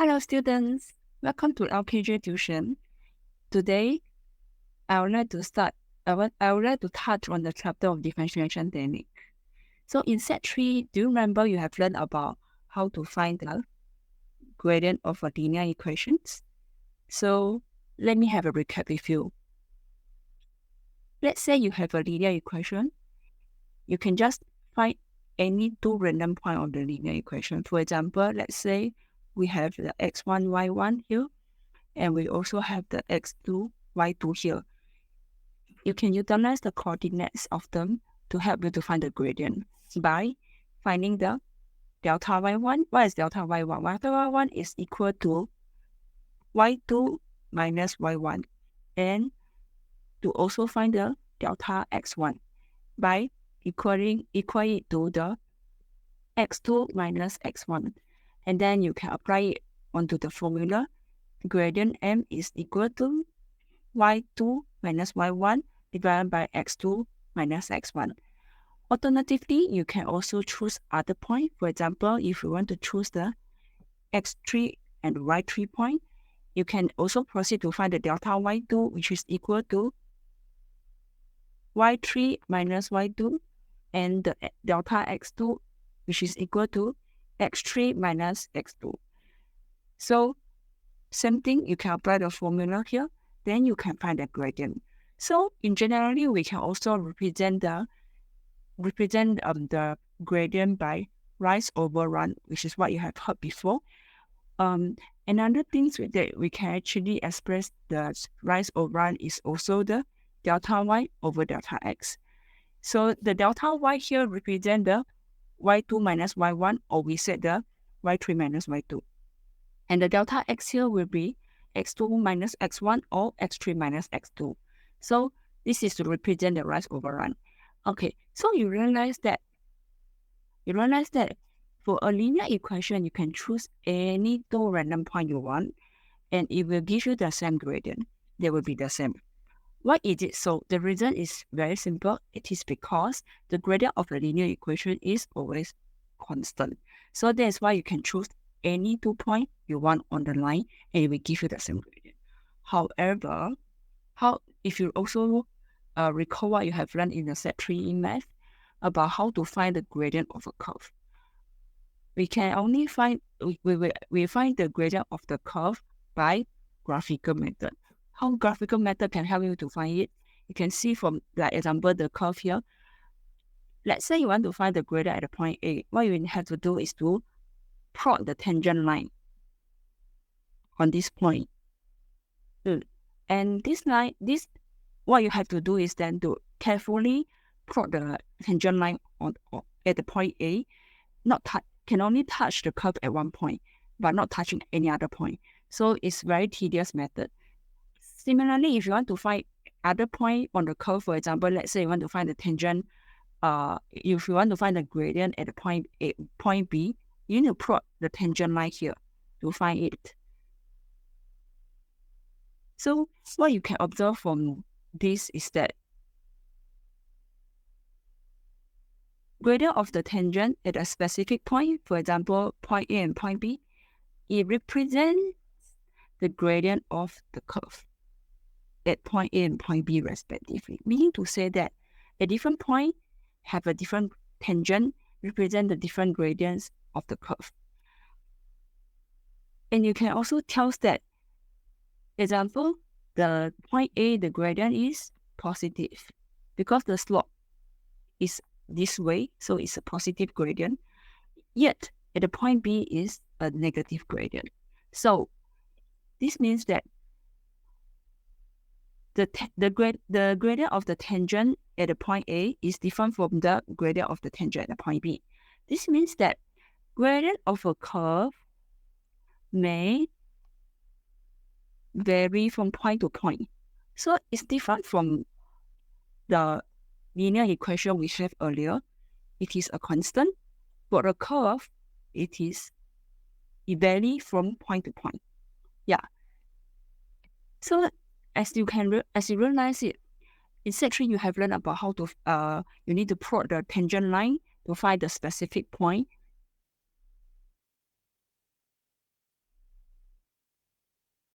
Hello, students. Welcome to LKJ Tuition. Today, I would like to touch on the chapter of differentiation technique. So in set 3, do you remember you have learned about how to find the gradient of a linear equations? So let me have a recap with you. Let's say you have a linear equation. You can just find any two random point of the linear equation. For example, let's say we have the x1, y1 here, and we also have the x2, y2 here. You can utilize the coordinates of them to help you to find the gradient by finding the delta y1. What is delta y1? Delta y1 is equal to y2 minus y1. And to also find the delta x1 by equating it to the x2 minus x1. And then you can apply it onto the formula. Gradient m is equal to y2 minus y1 divided by x2 minus x1. Alternatively, you can also choose other point. For example, if you want to choose the x3 and y3 point, you can also proceed to find the delta y2, which is equal to y3 minus y2, and the delta x2, which is equal to x3 minus x2. So, same thing, you can apply the formula here, then you can find the gradient. So, in generally, we can also represent the gradient by rise over run, which is what you have heard before. Another thing that we can actually express the rise over run is also the delta y over delta x. So the delta y here represent the y2 minus y1, or we said the y3 minus y2. And the delta x here will be x2 minus x1 or x3 minus x2. So this is to represent the rise over run. Okay, so you realize that for a linear equation, you can choose any two random point you want, and it will give you the same gradient. They will be the same. Why is it so? The reason is very simple. It is because the gradient of a linear equation is always constant. So that's why you can choose any 2 points you want on the line, and it will give you the same gradient. However, if you also recall what you have learned in the set 3 in math about how to find the gradient of a curve. We can only find we find the gradient of the curve by graphical method. How graphical method can help you to find it? You can see from the example, the curve here. Let's say you want to find the gradient at the point A. What you have to do is to plot the tangent line on this point. And this line, what you have to do is then to carefully plot the tangent line at the point A. Can only touch the curve at one point, but not touching any other point. So it's very tedious method. Similarly, if you want to find other point on the curve, for example, let's say you want to find the tangent, if you want to find the gradient at the point A, point B, you need to plot the tangent line here to find it. So what you can observe from this is that gradient of the tangent at a specific point, for example, point A and point B, it represents the gradient of the curve at point A and point B respectively, meaning to say that a different point have a different tangent, represent the different gradients of the curve. And you can also tell that, example, the point A, the gradient is positive because the slope is this way, so it's a positive gradient. Yet, at the point B is a negative gradient. So, this means that the gradient of the tangent at the point A is different from the gradient of the tangent at the point B. This means that gradient of a curve may vary from point to point. So it's different from the linear equation we have earlier. It is a constant. For a curve, it varies from point to point. Yeah. So as you realize it, in set 3 you have learned about how to you need to plot the tangent line to find the specific point